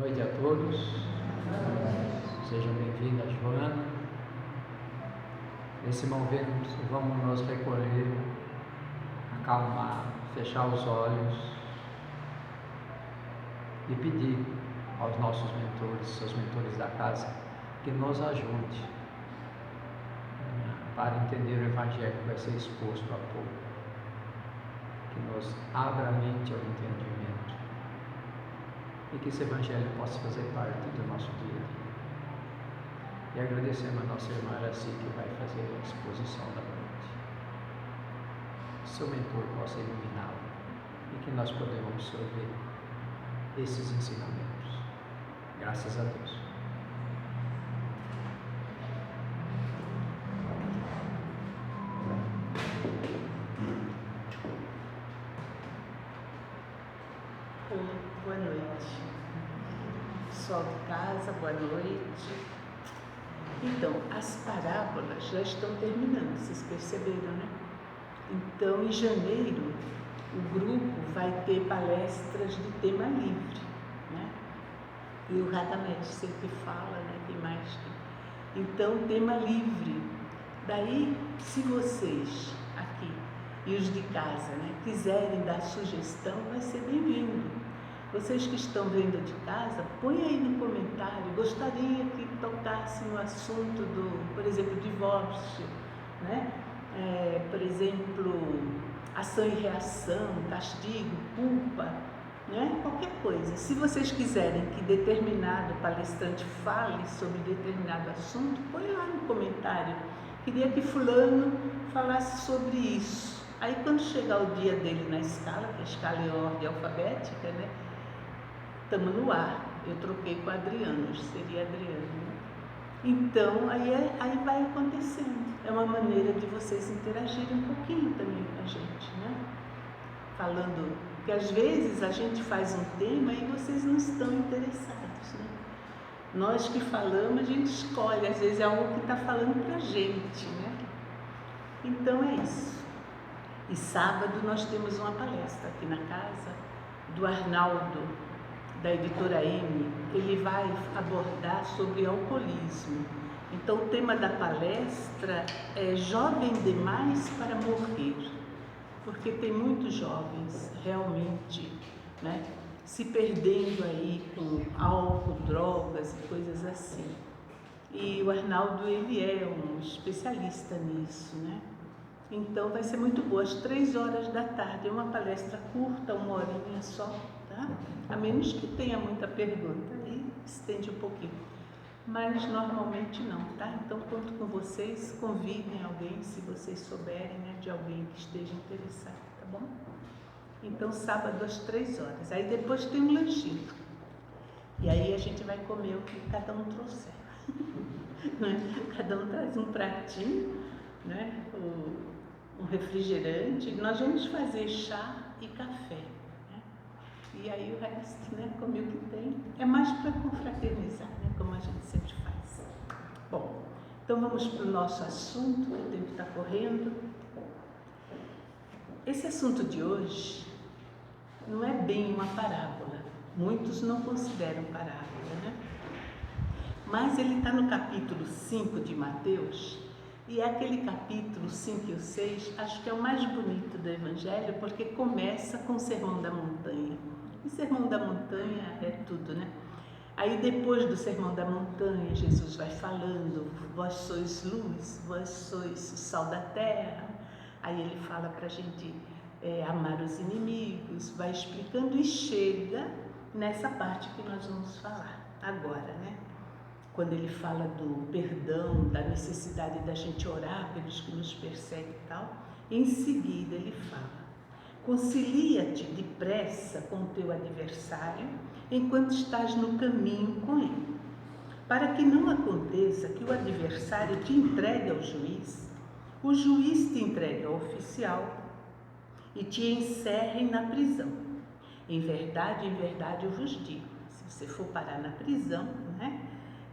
noite a todos. Sejam bem-vindos, Joana. Nesse momento vamos nos recolher, acalmar, fechar os olhos e pedir aos nossos mentores, aos mentores da casa, que nos ajude para entender o Evangelho que vai ser exposto há pouco, que nos abra a mente ao entendimento e que esse Evangelho possa fazer parte do nosso dia a dia. E agradecemos a nossa irmã Araci, que vai fazer a exposição da noite. Seu mentor possa iluminá-lo e que nós podemos absorver esses ensinamentos. Graças a Deus. Boa noite. Pessoal de casa, boa noite. Então, as parábolas já estão terminando, vocês perceberam, né? Então, em janeiro, o grupo vai ter palestras de tema livre, né? E o Radamés sempre fala, né? Tem mais. Então, tema livre. Daí, se vocês aqui e os de casa, né, quiserem dar sugestão, vai ser bem-vindo. Vocês que estão vendo de casa, põe aí no comentário, gostaria que tocasse no assunto do, por exemplo, divórcio, né? Por exemplo, ação e reação, castigo, culpa, né? Qualquer coisa. Se vocês quiserem que determinado palestrante fale sobre determinado assunto, põe lá no comentário. Queria que fulano falasse sobre isso. Aí quando chegar o dia dele na escala, que a escala é ordem alfabética, né? Estamos no ar. Eu troquei com Adriano, hoje seria Adriano, né? Então, aí vai acontecendo. É uma maneira de vocês interagirem um pouquinho também com a gente, né? Falando, que às vezes a gente faz um tema e vocês não estão interessados, né? Nós que falamos, a gente escolhe, às vezes é algo que está falando para a gente, né? Então é isso. E sábado nós temos uma palestra aqui na casa do Arnaldo, da editora M. Ele vai abordar sobre alcoolismo. Então o tema da palestra é Jovem Demais para Morrer, porque tem muitos jovens realmente, né, se perdendo aí com álcool, drogas e coisas assim. E o Arnaldo, ele é um especialista nisso, né? Então vai ser muito boa, às 15h, é uma palestra curta, 1 horinha só, tá? A menos que tenha muita pergunta, aí estende um pouquinho. Mas normalmente não, tá? Então conto com vocês, convidem alguém, se vocês souberem, né, de alguém que esteja interessado, tá bom? Então sábado às 15h, aí depois tem um lanchinho. E aí a gente vai comer o que cada um trouxer. Cada um traz um pratinho, né? Um refrigerante, nós vamos fazer chá e café, né? E aí o resto, né, comer o que tem, é mais para confraternizar, né, como a gente sempre faz. Bom, então vamos para o nosso assunto, que o tempo está correndo. Esse assunto de hoje não é bem uma parábola, muitos não consideram parábola, né? Mas ele está no capítulo 5 de Mateus. E é aquele capítulo 5 e o 6, acho que é o mais bonito do Evangelho, porque começa com o Sermão da Montanha. O Sermão da Montanha é tudo, né? Aí depois do Sermão da Montanha, Jesus vai falando, vós sois luz, vós sois o sal da terra. Aí ele fala para a gente amar os inimigos, vai explicando e chega nessa parte que nós vamos falar agora, né? Quando ele fala do perdão, da necessidade da gente orar pelos que nos perseguem e tal, em seguida ele fala: concilia-te depressa com o teu adversário enquanto estás no caminho com ele, para que não aconteça que o adversário te entregue ao juiz, o juiz te entregue ao oficial e te encerrem na prisão. Em verdade eu vos digo, se você for parar na prisão, né,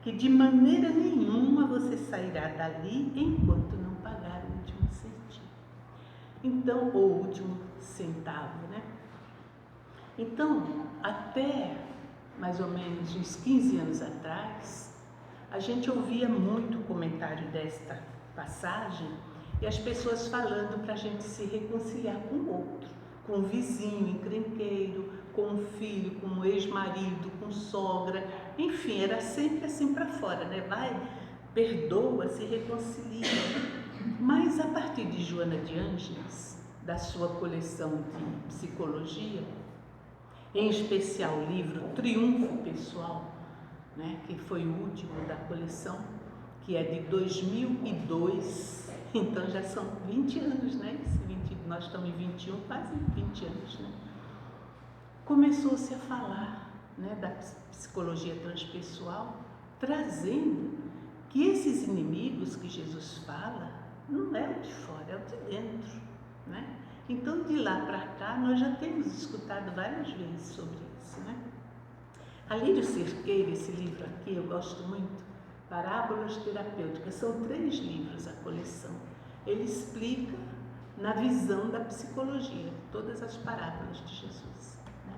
que de maneira nenhuma você sairá dali enquanto não pagar o último centavo. Então, o último centavo, né? Então, até mais ou menos uns 15 anos atrás, a gente ouvia muito o comentário desta passagem e as pessoas falando para a gente se reconciliar com o outro, com o vizinho encrenqueiro, com o filho, com o ex-marido, com sogra, enfim, era sempre assim para fora, né? Vai, perdoa, se reconcilia. Mas a partir de Joana de Ângeles, da sua coleção de psicologia, em especial o livro Triunfo Pessoal, né, que foi o último da coleção, que é de 2002, então já são 20 anos, né? Nós estamos em 21, quase 20 anos, né? Começou-se a falar, né, da psicologia transpessoal, trazendo que esses inimigos que Jesus fala não é o de fora, é o de dentro, né? Então, de lá para cá, nós já temos escutado várias vezes sobre isso, né? Alírio Cerqueira, esse livro aqui, eu gosto muito, Parábolas Terapêuticas, são 3 livros a coleção. Ele explica na visão da psicologia todas as parábolas de Jesus, né?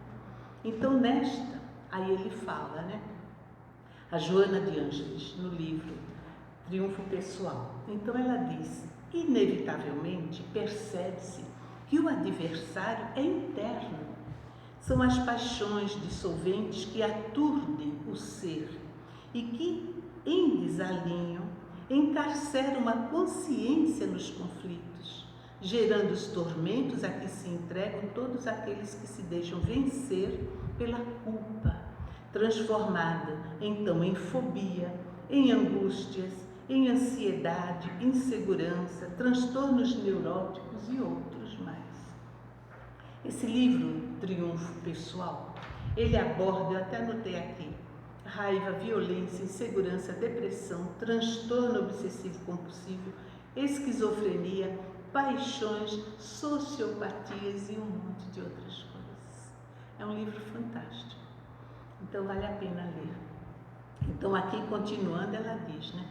Então, nesta, aí ele fala, né? A Joana de Ângeles, no livro Triunfo Pessoal. Então ela diz, inevitavelmente percebe-se que o adversário é interno. São as paixões dissolventes que aturdem o ser e que, em desalinho, encarceram a consciência nos conflitos, gerando os tormentos a que se entregam todos aqueles que se deixam vencer pela culpa, transformada então em fobia, em angústias, em ansiedade, insegurança, transtornos neuróticos e outros mais. Esse livro, Triunfo Pessoal, ele aborda, eu até anotei aqui, raiva, violência, insegurança, depressão, transtorno obsessivo-compulsivo, esquizofrenia, paixões, sociopatias e um monte de outras coisas. É um livro fantástico, então vale a pena ler. Então aqui, continuando, ela diz, né?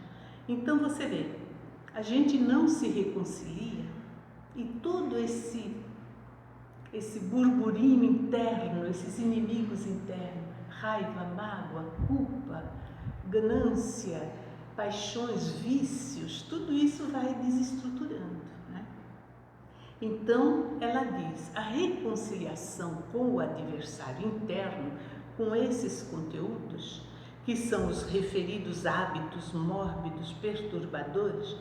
Então você vê, a gente não se reconcilia e todo esse burburinho interno, esses inimigos internos, raiva, mágoa, culpa, ganância, paixões, vícios, tudo isso vai desestruturando, né? Então ela diz, a reconciliação com o adversário interno, com esses conteúdos, que são os referidos hábitos mórbidos, perturbadores,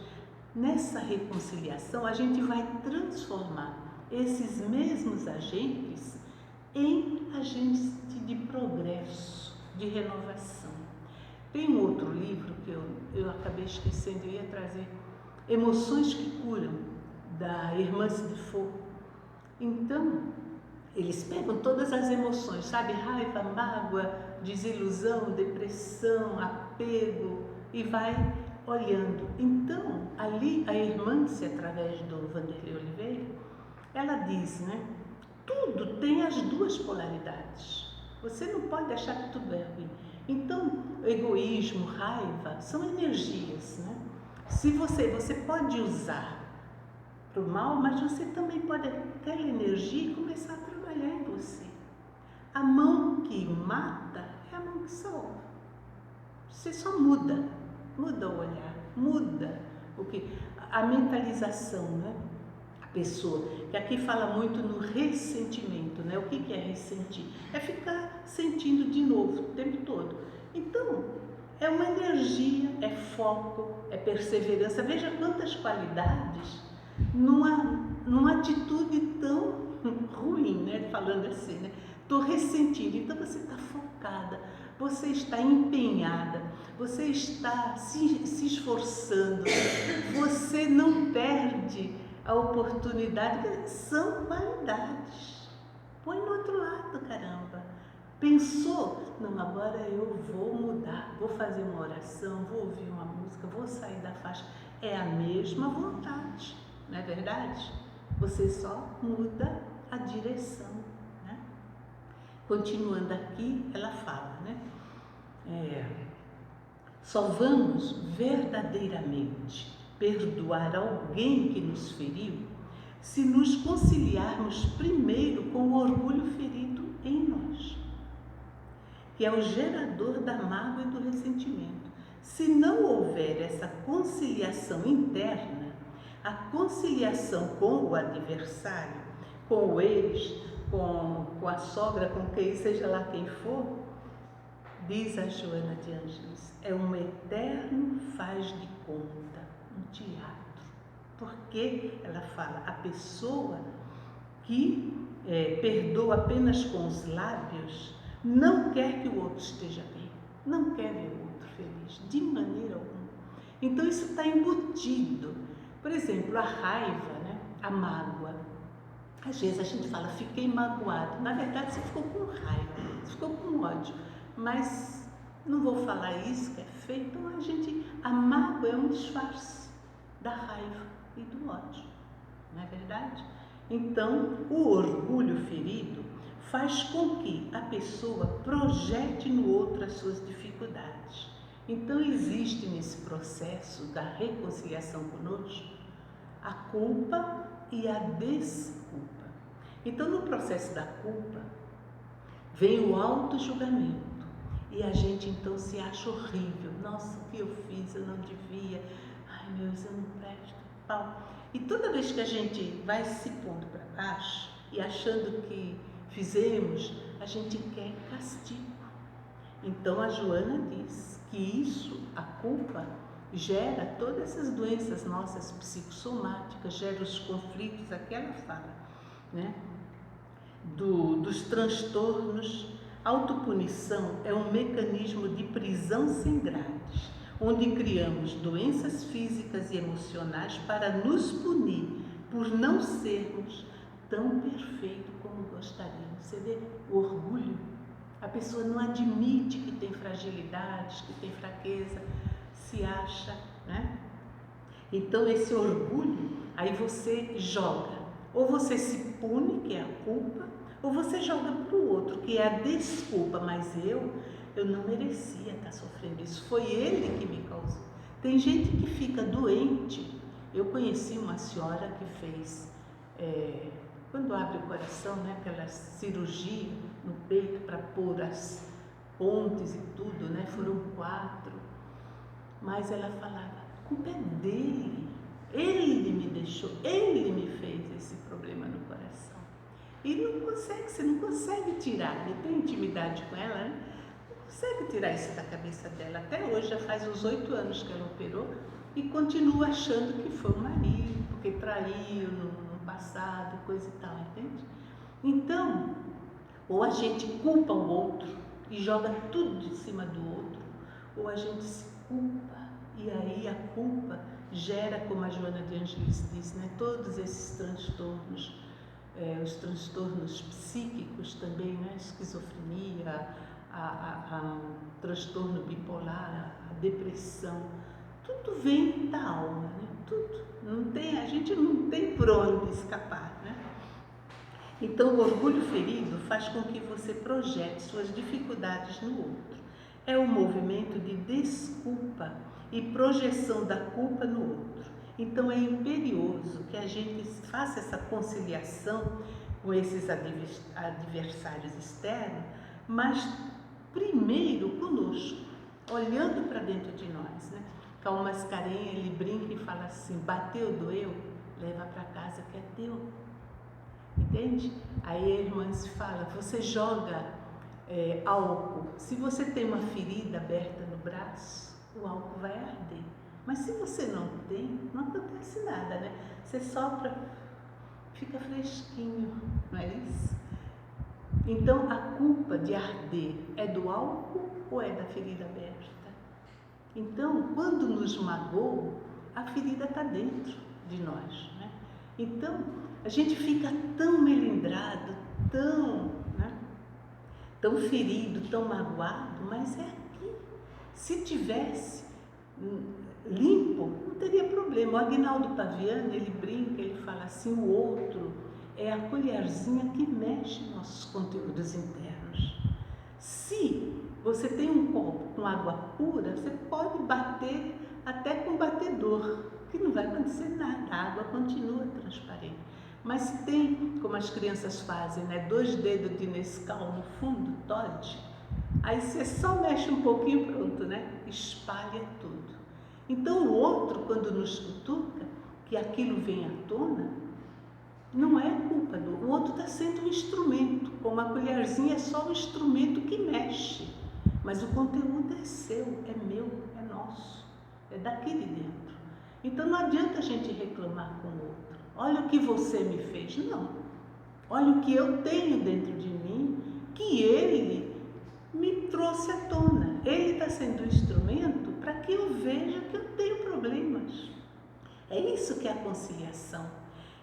nessa reconciliação a gente vai transformar esses mesmos agentes em agentes de progresso, de renovação. Tem um outro livro que eu acabei esquecendo, eu ia trazer, Emoções que Curam, da Hermance Defoe. Então, eles pegam todas as emoções, sabe? Raiva, mágoa, desilusão, depressão, apego, e vai olhando. Então, ali a Hermance, através do Vanderlei Oliveira, ela diz, né? Tudo tem as duas polaridades. Você não pode achar que tudo é ruim. Então, egoísmo, raiva, são energias, né? Se você pode usar para o mal, mas você também pode aquela energia começar a trabalhar em você. A mão que mata é a mão que salva. Você só muda o olhar, muda a mentalização, né? A pessoa, que aqui fala muito no ressentimento, né? O que é ressentir? É ficar sentindo de novo o tempo todo. Então, é uma energia, é foco, é perseverança. Veja quantas qualidades numa atitude tão ruim, né? Falando assim, né? Estou ressentindo. Então você está focada, você está empenhada, você está se esforçando, você não perde a oportunidade. São qualidades. Põe no outro lado, caramba. Pensou? Não, agora eu vou mudar, vou fazer uma oração, vou ouvir uma música, vou sair da faixa. É a mesma vontade, não é verdade? Você só muda a direção, né? Continuando aqui, ela fala, né? Só vamos verdadeiramente perdoar alguém que nos feriu se nos conciliarmos primeiro com o orgulho ferido em nós. que é o gerador da mágoa e do ressentimento. Se não houver essa conciliação interna, a conciliação com o adversário, com o ex, com a sogra, com quem, seja lá quem for, diz a Joana de Ângeles, é um eterno faz de conta, um teatro. Porque ela fala, a pessoa que perdoa apenas com os lábios não quer que o outro esteja bem, não quer ver o outro feliz, de maneira alguma. Então isso está embutido. Por exemplo, a raiva, né? A mágoa. Às vezes a gente fala, fiquei magoado. Na verdade, você ficou com raiva, você ficou com ódio. Mas não vou falar isso, que é feio. Então a mágoa é um disfarce da raiva e do ódio. Não é verdade? Então, o orgulho ferido faz com que a pessoa projete no outro as suas dificuldades. Então, existe nesse processo da reconciliação conosco a culpa e a desculpa. Então, no processo da culpa, vem o auto-julgamento e a gente então se acha horrível. Nossa, o que eu fiz? Eu não devia. Ai, meu Deus, eu não presto. Pau. E toda vez que a gente vai se pondo para baixo e achando que fizemos, a gente quer castigo. Então a Joana diz que isso, a culpa, gera todas essas doenças nossas psicossomáticas, gera os conflitos, aqui ela fala, né? Dos transtornos. Autopunição é um mecanismo de prisão sem grades, onde criamos doenças físicas e emocionais para nos punir por não sermos tão perfeitos como gostaríamos. Você vê o orgulho? A pessoa não admite que tem fragilidades, que tem fraqueza, se acha, né? Então esse orgulho, aí você joga, ou você se pune, que é a culpa, ou você joga para o outro, que é a desculpa, mas eu não merecia estar sofrendo isso, foi ele que me causou. Tem gente que fica doente. Eu conheci uma senhora que fez, quando abre o coração, né, aquela cirurgia no peito para pôr as pontes e tudo, né, foram 4, mas ela falava, a culpa é dele, ele me deixou, ele me fez esse problema no coração. E não consegue, você não consegue tirar, eu tenho intimidade com ela, né? Não consegue tirar isso da cabeça dela. Até hoje, já faz uns 8 anos que ela operou e continua achando que foi o marido, porque traiu no passado, coisa e tal, entende? Então, ou a gente culpa o outro e joga tudo de cima do outro, ou a gente se culpa e aí a culpa gera, como a Joana de Ângeles diz, né, todos esses transtornos. Os transtornos psíquicos também, né? Esquizofrenia, transtorno bipolar, a depressão, tudo vem da alma, né? Tudo. A gente não tem por onde escapar, né? Então, o orgulho ferido faz com que você projete suas dificuldades no outro. É um movimento de desculpa e projeção da culpa no outro. Então é imperioso que a gente faça essa conciliação com esses adversários externos, mas primeiro conosco, olhando para dentro de nós, né? Calma Mascarenhas, ele brinca e fala assim, bateu, doeu, leva para casa que é teu. Entende? Aí a irmã se fala, você joga álcool, se você tem uma ferida aberta no braço, o álcool vai arder. Mas se você não tem, não acontece nada, né? Você sopra, fica fresquinho, não é isso? Então, a culpa de arder é do álcool ou é da ferida aberta? Então, quando nos magoou, a ferida está dentro de nós, né? Então, a gente fica tão melindrado, tão ferido, tão magoado, mas é aqui. Se tivesse limpo, não teria problema. O Aguinaldo Paviano, ele brinca, ele fala assim, o outro é a colherzinha que mexe nossos conteúdos internos. Se você tem um copo com água pura, você pode bater até com batedor, que não vai acontecer nada, a água continua transparente. Mas se tem, como as crianças fazem, né, 2 dedos de Nescau no fundo, Toddy, Aí você só mexe um pouquinho, pronto, né? Espalha tudo. Então o outro, quando nos cutuca, que aquilo vem à tona, não é culpa do outro. O outro está sendo um instrumento, como a colherzinha é só um instrumento que mexe. Mas o conteúdo é seu, é meu, é nosso, é daqui de dentro. Então não adianta a gente reclamar com o outro. Olha o que você me fez. Não. Olha o que eu tenho dentro de mim, que ele me trouxe à tona. Ele está sendo um instrumento para que eu veja que eu tenho problemas. É isso que é a conciliação.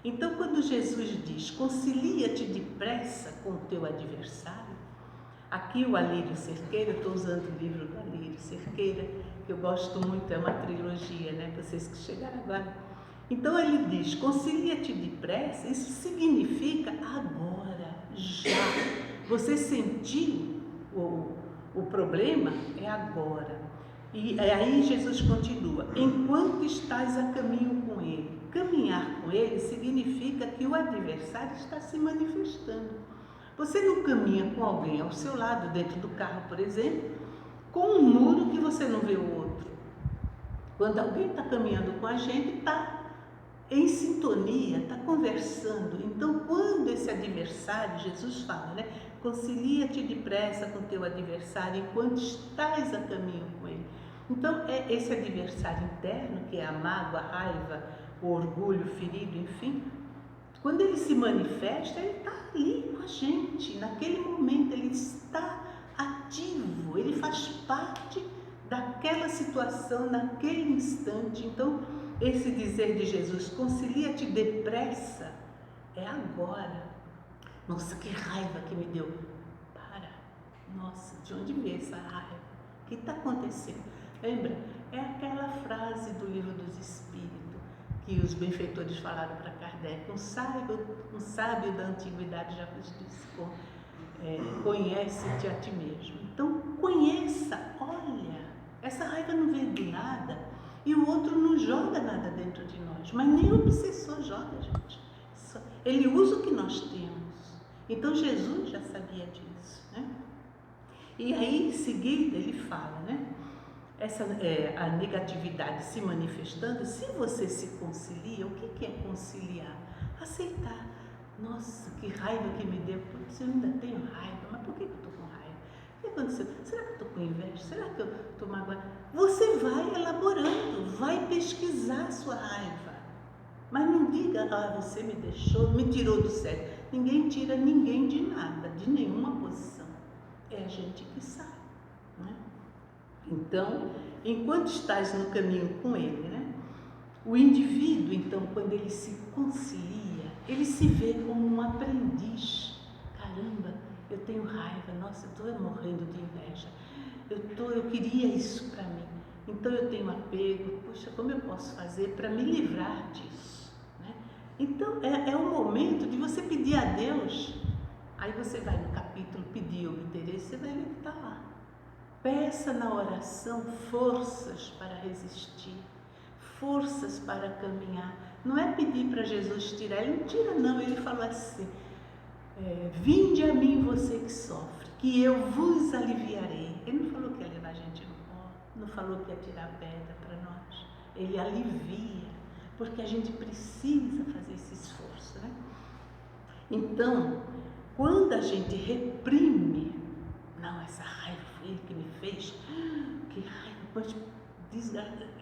Então, quando Jesus diz, concilia-te depressa com o teu adversário, aqui o Alírio Cerqueira, eu estou usando o livro do Alírio Cerqueira, que eu gosto muito, é uma trilogia, né? Vocês que chegaram agora. Então ele diz, concilia-te depressa, isso significa agora, já. Você sentiu o problema? É agora. E aí Jesus continua, enquanto estás a caminho com ele. Caminhar com ele significa que o adversário está se manifestando. Você não caminha com alguém ao seu lado, dentro do carro, por exemplo, com um muro que você não vê o outro. Quando alguém está caminhando com a gente, está em sintonia, está conversando. Então, quando esse adversário, Jesus fala, né? Concilia-te depressa com teu adversário enquanto estás a caminho com ele. Então, é esse adversário interno, que é a mágoa, a raiva, o orgulho ferido, enfim, quando ele se manifesta, ele está ali com a gente, naquele momento, ele está ativo, ele faz parte daquela situação, naquele instante. Então, esse dizer de Jesus, concilia-te depressa, é agora. Nossa, que raiva que me deu. Para, nossa, de onde veio essa raiva? O que está acontecendo? Lembra? É aquela frase do Livro dos Espíritos, que os benfeitores falaram para Kardec, um sábio da antiguidade já vos disse, conhece-te a ti mesmo. Então, conheça, olha, essa raiva não veio do nada, e o outro não joga nada dentro de nós, mas nem o obsessor joga, gente. Ele usa o que nós temos. Então, Jesus já sabia disso, né? E aí, em seguida, ele fala, né? A negatividade se manifestando, se você se concilia, o que é conciliar? Aceitar. Nossa, que raiva que me deu. Eu ainda tenho raiva, mas por que eu estou com raiva? O que aconteceu? Será que eu estou com inveja? Será que eu estou magoada? Você vai elaborando, vai pesquisar a sua raiva. Mas não diga, você me deixou, me tirou do sério. Ninguém tira ninguém de nada, de nenhuma posição. É a gente que sabe, né? Então, enquanto estás no caminho com ele, né? O indivíduo, então, quando ele se concilia, ele se vê como um aprendiz. Caramba, eu tenho raiva, nossa, eu estou morrendo de inveja. Eu queria isso para mim. Então eu tenho apego, puxa, como eu posso fazer para me livrar disso? Né? Então é o momento de você pedir a Deus. Aí você vai no capítulo pedir e obter, você vai ver que está lá. Peça na oração forças para resistir, forças para caminhar. Não é pedir para Jesus tirar, ele não tira não, ele falou assim, vinde a mim você que sofre, que eu vos aliviarei. Ele não falou que ia levar a gente no pó, não falou que ia tirar pedra para nós, ele alivia, porque a gente precisa fazer esse esforço, né? Então, quando a gente reprime, não, essa raiva foi ele que me fez, que raiva,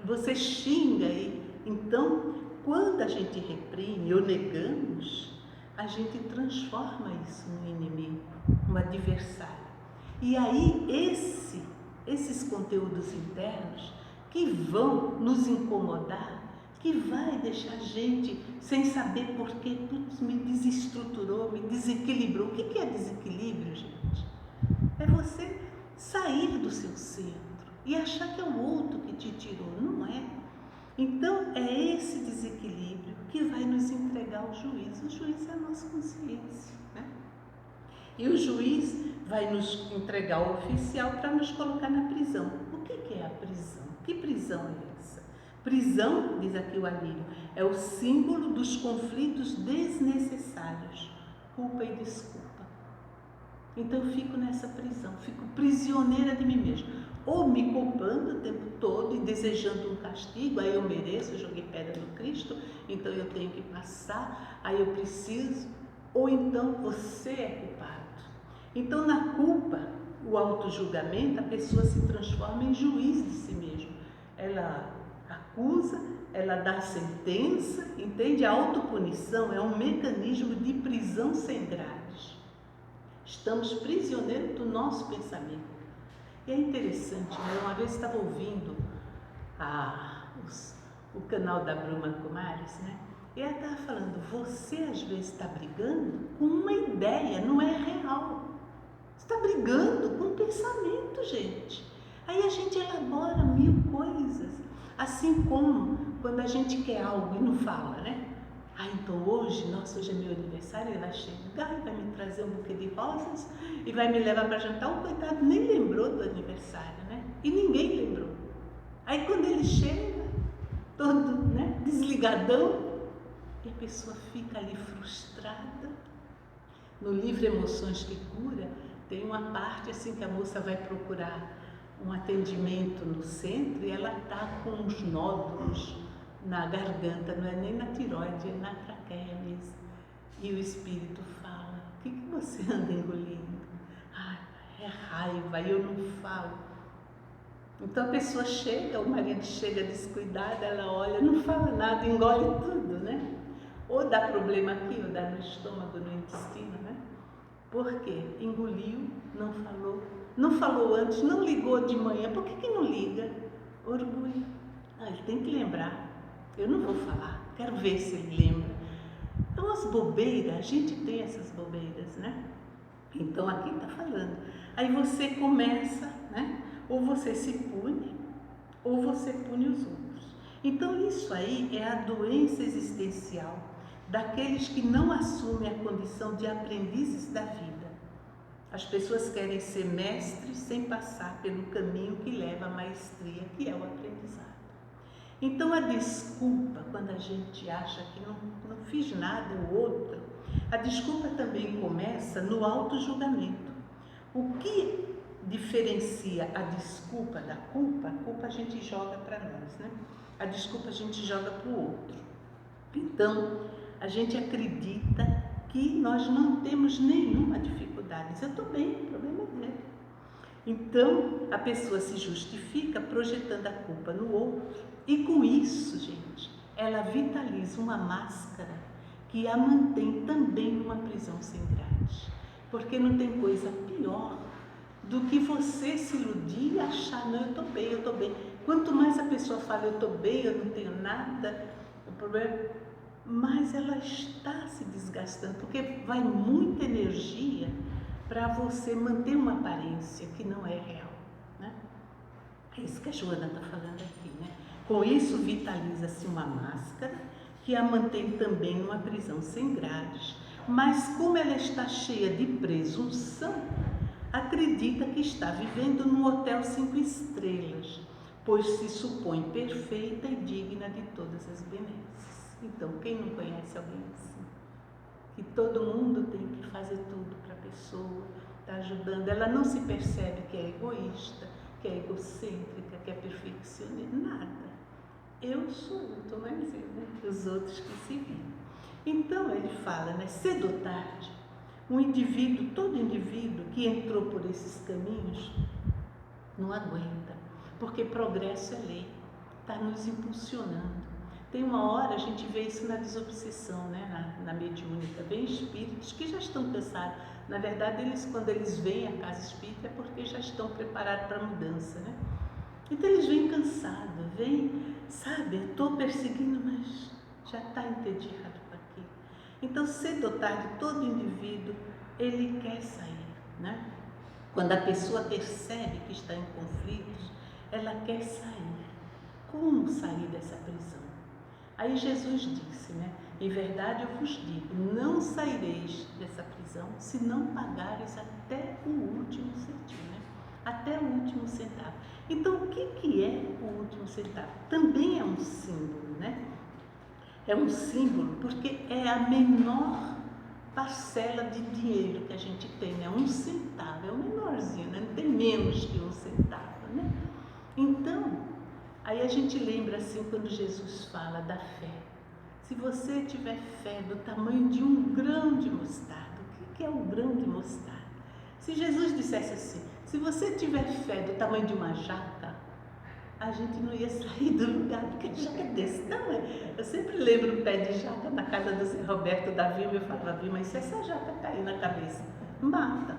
você xinga aí. Então, quando a gente reprime ou negamos, a gente transforma isso num inimigo, num adversário. E aí, esses conteúdos internos que vão nos incomodar, que vai deixar a gente sem saber por quê, me desestruturou, me desequilibrou. O que é desequilíbrio, gente? É você sair do seu centro e achar que é o outro que te tirou. Não é. Então, é esse desequilíbrio que vai nos entregar ao juiz. O juiz é a nossa consciência, né? E o juiz vai nos entregar o oficial para nos colocar na prisão. O que é a prisão? Que prisão é essa? Prisão, diz aqui o Alírio, é o símbolo dos conflitos desnecessários, culpa e desculpa. Então eu fico nessa prisão, fico prisioneira de mim mesma, ou me culpando o tempo todo e desejando um castigo, aí eu mereço, eu joguei pedra no Cristo, então eu tenho que passar, aí eu preciso, ou então você é culpado. Então na culpa, o autojulgamento, a pessoa se transforma em juiz de si mesma. Ela acusa, ela dá sentença, entende? A autopunição é um mecanismo de prisão sem grades. Estamos prisioneiros do nosso pensamento. E é interessante, né? Uma vez estava ouvindo o canal da Brahma Kumaris, né? E ela estava falando, você às vezes está brigando com uma ideia, não é real. Você está brigando com um pensamento, gente. Aí a gente elabora 1000 coisas. Assim como quando a gente quer algo e não fala, né? Então hoje, nossa, hoje é meu aniversário, ele vai chegar e vai me trazer um buquê de rosas e vai me levar para jantar. O coitado nem lembrou do aniversário, né? E ninguém lembrou. Aí quando ele chega, todo, né, desligadão, e a pessoa fica ali frustrada. No livro Emoções que Cura, tem uma parte assim que a moça vai procurar um atendimento no centro e ela está com uns nódulos na garganta, não é nem na tiroide, é na traqueia mesmo. E o espírito fala, o que você anda engolindo? É raiva, e eu não falo. Então a pessoa chega, o marido chega descuidado, ela olha, não fala nada, engole tudo, né? Ou dá problema aqui, ou dá no estômago, no intestino, né? Por quê? Engoliu, não falou. Não falou antes, não ligou de manhã. Por que não liga? Orgulho. Ele tem que lembrar. Eu não vou falar, quero ver se ele lembra. Então as bobeiras, a gente tem essas bobeiras, né? Então aqui está falando. Aí você começa, né? Ou você se pune, ou você pune os outros. Então isso aí é a doença existencial daqueles que não assumem a condição de aprendizes da vida. As pessoas querem ser mestres sem passar pelo caminho que leva à maestria, que é o aprendizado. Então a desculpa, quando a gente acha que não fiz nada, o outro, a desculpa também começa no autojulgamento. O que diferencia a desculpa da culpa? A culpa a gente joga para nós, né? A desculpa a gente joga para o outro. Então, a gente acredita que nós não temos nenhuma dificuldade. Eu estou bem, o problema é dele. Então, a pessoa se justifica projetando a culpa no outro e com isso, gente, ela vitaliza uma máscara que a mantém também numa prisão sem grades. Porque não tem coisa pior do que você se iludir e achar, não, eu estou bem, eu estou bem. Quanto mais a pessoa fala, eu estou bem, eu não tenho nada, o problema, mas ela está se desgastando, porque vai muita energia para você manter uma aparência que não é real, né? É isso que a Joana está falando aqui, né? Com isso vitaliza-se uma máscara que a mantém também numa prisão sem grades, mas como ela está cheia de presunção, acredita que está vivendo num hotel 5 estrelas, pois se supõe perfeita e digna de todas as benesses. Então, quem não conhece alguém assim? Que todo mundo tem que fazer tudo para a pessoa, está ajudando. Ela não se percebe que é egoísta, que é egocêntrica, que é perfeccionista, nada. Eu sou, estou mais eu, né? Os outros que se viram. Então, ele fala, né? Cedo ou tarde, um indivíduo, todo indivíduo que entrou por esses caminhos, não aguenta, porque progresso é lei, está nos impulsionando. Tem uma hora, a gente vê isso na desobsessão, né? na mediúnica, vem espíritos que já estão cansados. Na verdade, quando eles vêm à casa espírita é porque já estão preparados para a mudança, né? Então eles vêm cansados, vêm, sabe, eu estou perseguindo, mas já está entediado com aquilo. Então, cedo ou tarde, todo indivíduo, ele quer sair, né? Quando a pessoa percebe que está em conflitos, ela quer sair. Como sair dessa prisão? Aí Jesus disse, né? Em verdade eu vos digo, não saireis dessa prisão se não pagares até o último centavo, né? Até o último centavo. Então, o que é o último centavo? Também é um símbolo, né? É um símbolo porque é a menor parcela de dinheiro que a gente tem, né? 1 centavo, é o menorzinho, né? Não tem menos que 1 centavo, né? Então, aí a gente lembra assim quando Jesus fala da fé. Se você tiver fé do tamanho de um grão de mostarda, o que é um grão de mostarda? Se Jesus dissesse assim, se você tiver fé do tamanho de uma jaca, a gente não ia sair do lugar, porque a jaca é desse tamanho. Eu sempre lembro o pé de jaca na casa do Zé Roberto da Vilma, eu falava, Vilma, mas se essa jaca cair na cabeça, mata.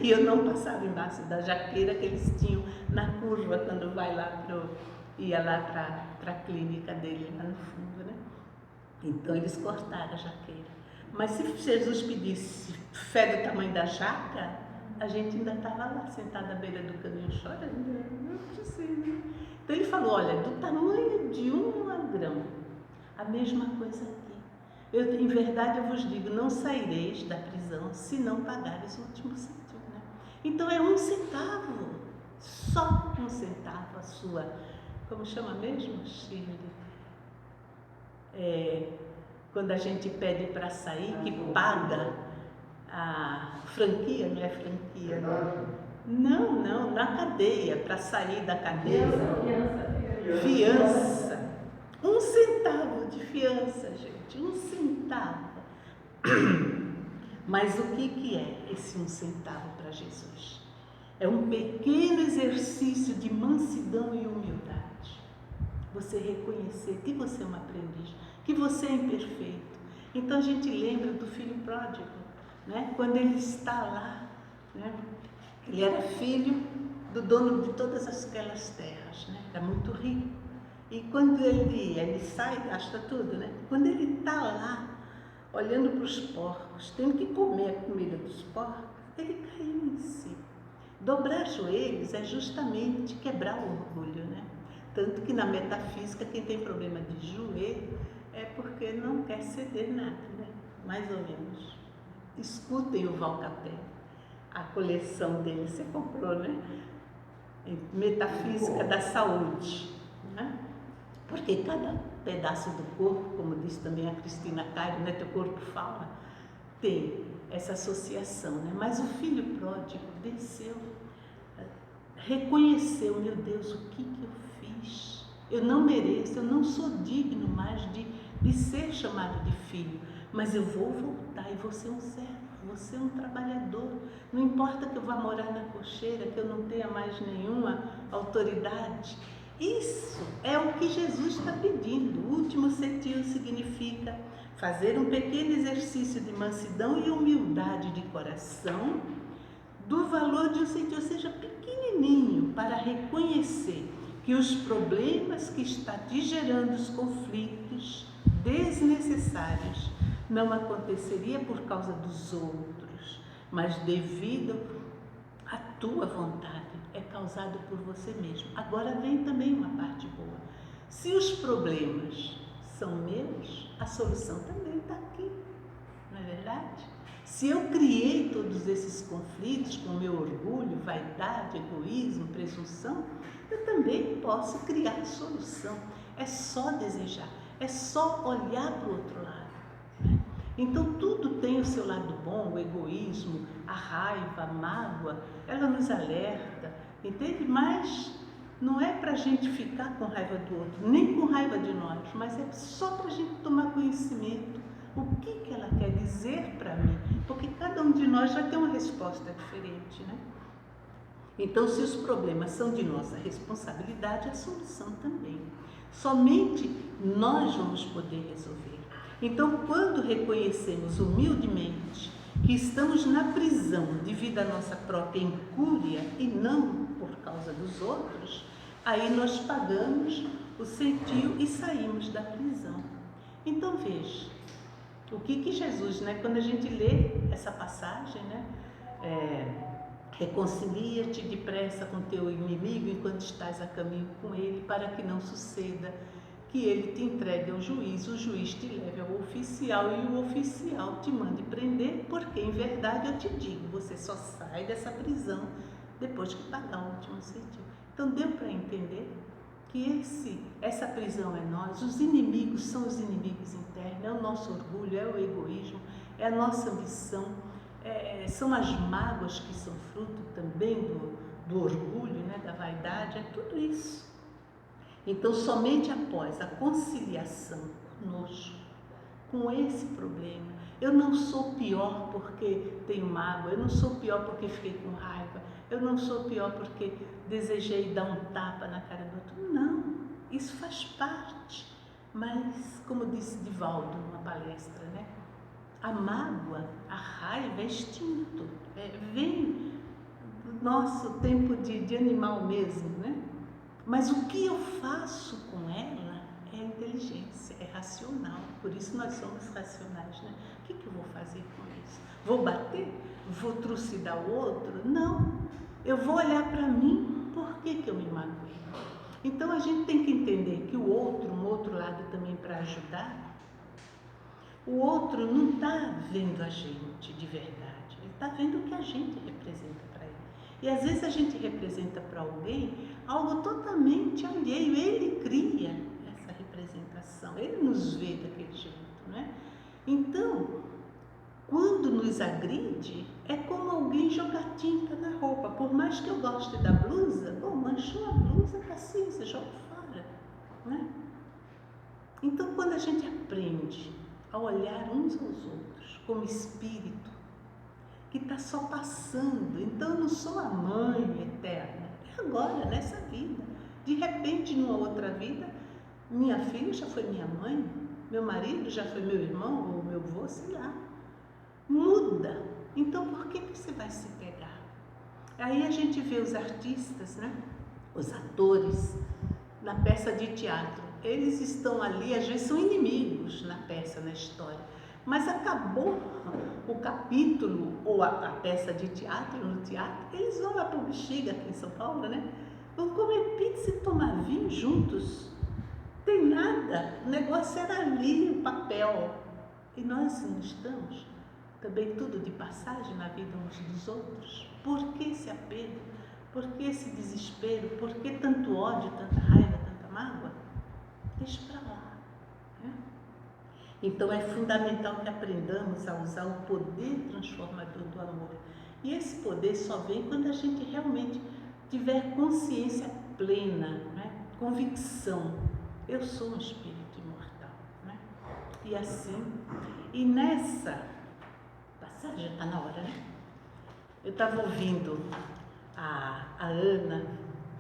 E eu não passava embaixo da jaqueira que eles tinham na curva, quando ia lá para a clínica dele, lá no fundo, né? Então eles cortaram a jaqueira. Mas se Jesus pedisse fé do tamanho da jaca, a gente ainda estava lá, sentada à beira do caminho, chorando. Não precisa. Então ele falou, olha, do tamanho de um grão, a mesma coisa aqui. Em verdade eu vos digo, não saireis da prisão se não pagareis o último centavo, né? Então é 1 centavo, só 1 centavo a sua, como chama mesmo, Shirley? Quando a gente pede para sair, que paga a franquia, não é franquia, não, na cadeia, para sair da cadeia. Fiança. 1 centavo de fiança, gente, 1 centavo. Mas o que é esse 1 centavo para Jesus? É um pequeno exercício de mansidão e humildade. Você reconhecer que você é um aprendiz, que você é imperfeito. Então a gente lembra do filho pródigo, né? Quando ele está lá, né? Ele era filho do dono de todas aquelas terras, né? Era muito rico. E quando ele sai, gasta tudo, né? Quando ele está lá, olhando para os porcos, tendo que comer a comida dos porcos, ele caiu em si. Dobrar joelhos é justamente quebrar o orgulho, né? Tanto que na metafísica, quem tem problema de joelho é porque não quer ceder nada, né? Mais ou menos. Escutem o Val Capel, a coleção dele, você comprou, né? Metafísica da saúde, né? Porque cada pedaço do corpo, como disse também a Cristina Cairo, né? Teu corpo fala, tem essa associação, né? Mas o filho pródigo desceu, reconheceu, meu Deus, o que eu fiz? Eu não mereço, eu não sou digno mais de ser chamado de filho, mas eu vou voltar e vou ser um servo, vou ser um trabalhador. Não importa que eu vá morar na cocheira, que eu não tenha mais nenhuma autoridade. Isso é o que Jesus está pedindo. O último centio significa fazer um pequeno exercício de mansidão e humildade de coração, do valor de um centio, ou seja, pequenininho, para reconhecer que os problemas que está te gerando os conflitos desnecessários não aconteceria por causa dos outros, mas devido à tua vontade, é causado por você mesmo. Agora vem também uma parte boa. Se os problemas são meus, a solução também está aqui, não é verdade? Se eu criei todos esses conflitos com meu orgulho, vaidade, egoísmo, presunção, eu também posso criar a solução. É só desejar, é só olhar para o outro lado, né? Então tudo tem o seu lado bom, o egoísmo, a raiva, a mágoa, ela nos alerta, entende? Mas não é para a gente ficar com raiva do outro, nem com raiva de nós, mas é só para a gente tomar conhecimento. O que ela quer dizer para mim? Porque cada um de nós já tem uma resposta diferente, né? Então, se os problemas são de nossa responsabilidade, a solução também. Somente nós vamos poder resolver. Então, quando reconhecemos humildemente que estamos na prisão devido à nossa própria incúria e não por causa dos outros, aí nós pagamos o centio e saímos da prisão. Então, veja. O que Jesus, né, quando a gente lê essa passagem, né, reconcilia-te depressa com teu inimigo enquanto estás a caminho com ele, para que não suceda que ele te entregue ao juiz, o juiz te leve ao oficial e o oficial te mande prender, porque em verdade eu te digo, você só sai dessa prisão depois que pagar o último centio. Então deu para entender que essa prisão é nós, os inimigos são os inimigos internos, é o nosso orgulho, é o egoísmo, é a nossa ambição, são as mágoas que são fruto também do orgulho, né, da vaidade, é tudo isso. Então, somente após a conciliação conosco, com esse problema, eu não sou pior porque tenho mágoa, eu não sou pior porque fiquei com raiva, eu não sou pior porque desejei dar um tapa na cara do outro. Não, isso faz parte. Mas, como disse Divaldo numa palestra, né? A mágoa, a raiva é instinto, vem do nosso tempo de animal mesmo, né? Mas o que eu faço com ela é inteligência, é racional. Por isso nós somos racionais, né? O que eu vou fazer com isso? Vou bater? Vou trucidar o outro? Não. Eu vou olhar para mim, por que eu me magoei? Então a gente tem que entender que o outro, um outro lado também para ajudar, o outro não está vendo a gente de verdade, ele está vendo o que a gente representa para ele. E às vezes a gente representa para alguém algo totalmente alheio, ele cria essa representação, ele nos vê daquele jeito, né? Então, quando nos agride, é como alguém jogar tinta na roupa. Por mais que eu goste da blusa, manchou a blusa, paciência, joga fora, né? Então, quando a gente aprende a olhar uns aos outros como espírito que está só passando, então eu não sou a mãe eterna, é agora, nessa vida. De repente, numa outra vida, minha filha já foi minha mãe, meu marido já foi meu irmão ou meu avô, sei lá. Muda. Então, por que você vai se pegar? Aí a gente vê os artistas, né? Os atores, na peça de teatro. Eles estão ali, às vezes são inimigos na peça, na história. Mas acabou o capítulo ou a peça de teatro, no teatro, eles vão lá para o Bexiga, aqui em São Paulo, né? Vão comer pizza e tomar vinho juntos. Tem nada, o negócio era ali, o papel. E nós não estamos também tudo de passagem na vida uns dos outros? Por que esse apego? Por que esse desespero? Por que tanto ódio, tanta raiva, tanta mágoa? Deixa para lá, né? Então é fundamental que aprendamos a usar o poder transformador do amor. E esse poder só vem quando a gente realmente tiver consciência plena, né? Convicção. Eu sou um espírito imortal, né? E assim, e nessa passagem, já está na hora, né? Eu estava ouvindo a Ana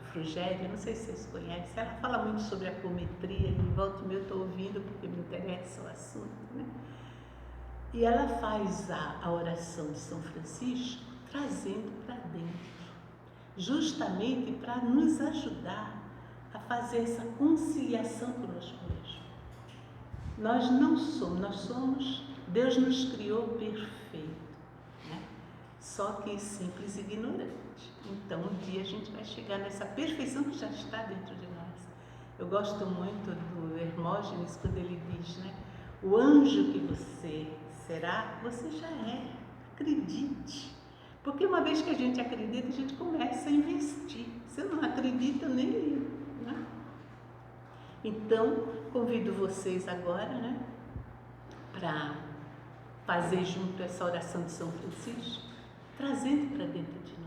Frugélia, não sei se vocês conhecem, ela fala muito sobre apometria, e volta e meia eu estou ouvindo porque me interessa o assunto, né? E ela faz a oração de São Francisco trazendo para dentro, justamente para nos ajudar a fazer essa conciliação conosco mesmo. Nós não somos, nós somos, Deus nos criou perfeito, né? Só que simples e ignorante. Então, um dia a gente vai chegar nessa perfeição que já está dentro de nós. Eu gosto muito do Hermógenes quando ele diz, né? O anjo que você será, você já é. Acredite. Porque uma vez que a gente acredita, a gente começa a investir. Se não acredita, nem liga, né? Então, convido vocês agora, né? Para fazer junto essa oração de São Francisco, trazendo para dentro de nós.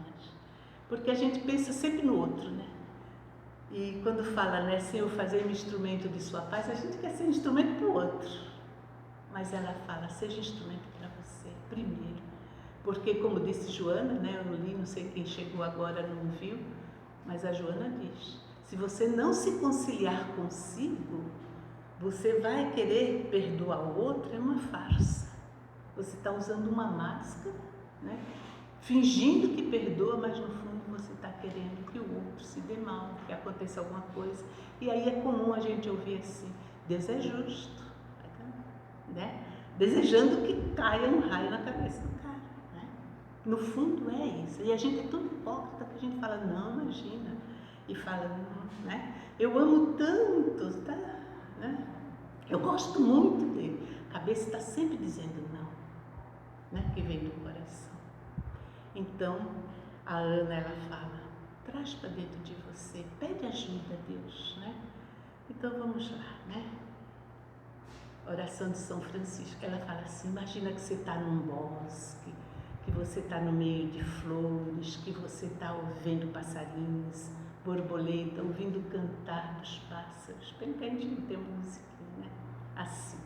Porque a gente pensa sempre no outro, né? E quando fala, né, Senhor, fazer-me instrumento de sua paz, a gente quer ser instrumento para o outro. Mas ela fala, seja instrumento para você, primeiro. Porque, como disse Joana, né, eu não li, não sei quem chegou agora, não viu, mas a Joana diz, se você não se conciliar consigo, você vai querer perdoar o outro, é uma farsa. Você está usando uma máscara, né? Fingindo que perdoa, mas no fundo você está querendo que o outro se dê mal, que aconteça alguma coisa. E aí é comum a gente ouvir assim, Deus é justo, né? Desejando que caia um raio na cabeça do cara, né? No fundo é isso. E a gente é tão hipócrita que a gente fala, não, imagina. E fala, não, né? Eu amo tanto, tá? Né? Eu gosto muito dele. A cabeça está sempre dizendo não, né? Que vem do coração. Então, a Ana, ela fala, traz para dentro de você, pede ajuda a Deus, né? Então, vamos lá, né? oração de São Francisco. Ela fala assim: imagina que você está num bosque, que você está no meio de flores, que você está ouvindo passarinhos, borboleta, ouvindo o cantar dos pássaros. Bem que a gente não tem musiquinha, né? Assim: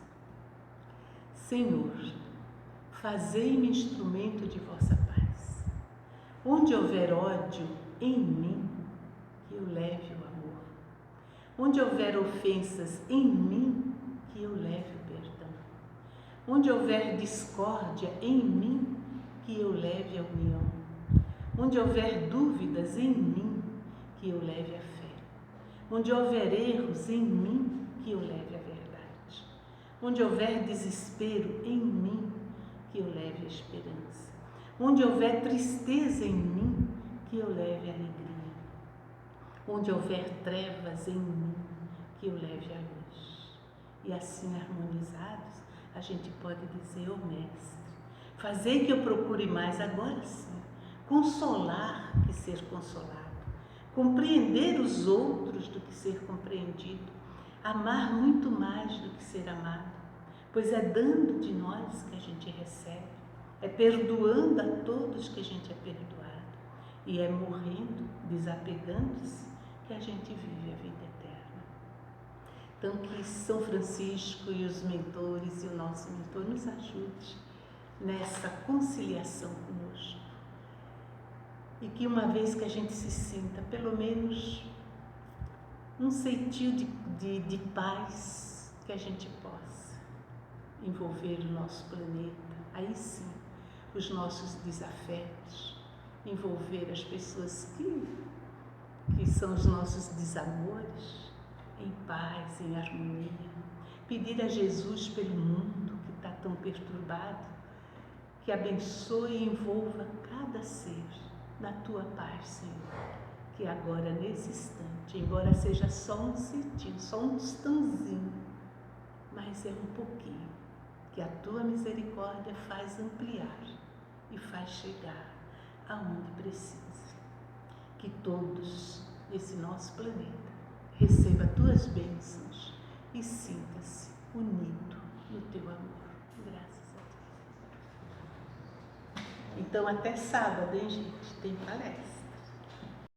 Senhor, fazei-me instrumento de vossa paz. Onde houver ódio em mim, que eu leve o amor. Onde houver ofensas em mim, que eu leve o perdão. Onde houver discórdia em mim, que eu leve a união. Onde houver dúvidas em mim, que eu leve a fé. Onde houver erros em mim, que eu leve a verdade. Onde houver desespero em mim, que eu leve a esperança. Onde houver tristeza em mim, que eu leve a alegria. Onde houver trevas em mim, que eu leve a luz. E assim harmonizados, a gente pode dizer: ó Mestre, fazei que eu procure mais, agora sim, consolar que ser consolado, compreender os outros do que ser compreendido, amar muito mais do que ser amado, pois é dando de nós que a gente recebe, é perdoando a todos que a gente é perdoado, e é morrendo, desapegando-se, que a gente vive a vida eterna. Então, que São Francisco e os mentores e o nosso mentor nos ajude nessa conciliação conosco. E que uma vez que a gente se sinta pelo menos um sentido de paz, que a gente possa envolver o nosso planeta, aí sim, os nossos desafetos, envolver as pessoas que são os nossos desamores, em paz, em harmonia. Pedir a Jesus pelo mundo que está tão perturbado, que abençoe e envolva cada ser na tua paz, Senhor. Que agora, nesse instante, embora seja só um centinho, só um tostãozinho, mas é um pouquinho, que a tua misericórdia faz ampliar e faz chegar aonde precisa. Que todos nesse nosso planeta receba tuas bênçãos e sinta-se unido no teu amor. Graças a Deus. Então, até sábado, hein, gente? Tem palestra.